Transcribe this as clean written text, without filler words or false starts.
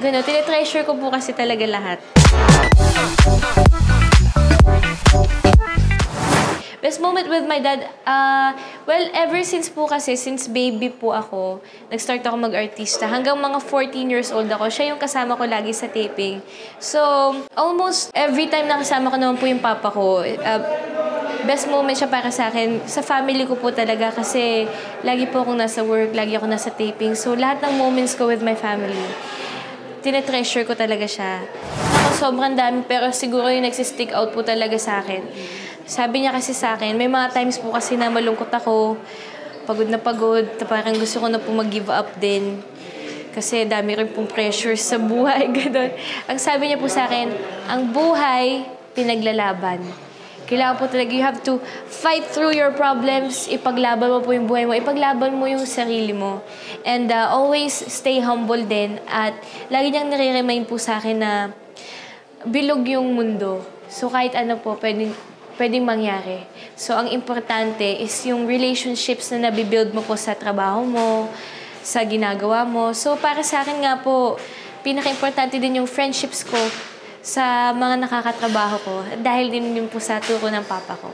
Gano'n, tinitreasure ko po kasi talaga lahat. Best moment with my dad, well, ever since po kasi, since baby po ako, nag-start ako mag-artista. Hanggang mga 14 years old ako, siya yung kasama ko lagi sa taping. So, almost every time na kasama ko naman po yung papa ko, best moment siya para sa akin. Sa family ko po talaga kasi lagi po akong nasa work, lagi ako nasa taping. So, lahat ng moments ko with my family, tinetreasure ko talaga siya. Sobrang dami, pero siguro yung nagsistick out po talaga sa akin. Sabi niya kasi sa akin, may mga times po kasi na malungkot ako, pagod na parang gusto ko na po mag-give up din. Kasi dami rin pong pressure sa buhay, gano'n. Ang sabi niya po sa akin, ang buhay, pinaglalaban. Kailangan po talaga, you have to fight through your problems, ipaglaban mo po yung buhay mo, ipaglaban mo yung sarili mo. And always stay humble din. At lagi niyang nare-remind po sa akin na bilog yung mundo. So kahit ano po, pwedeng mangyari. So, ang importante is yung relationships na nabibuild mo po sa trabaho mo, sa ginagawa mo. So, para sa akin nga po, pinaka-importante din yung friendships ko sa mga nakakatrabaho ko dahil din yun po sa turo ng papa ko.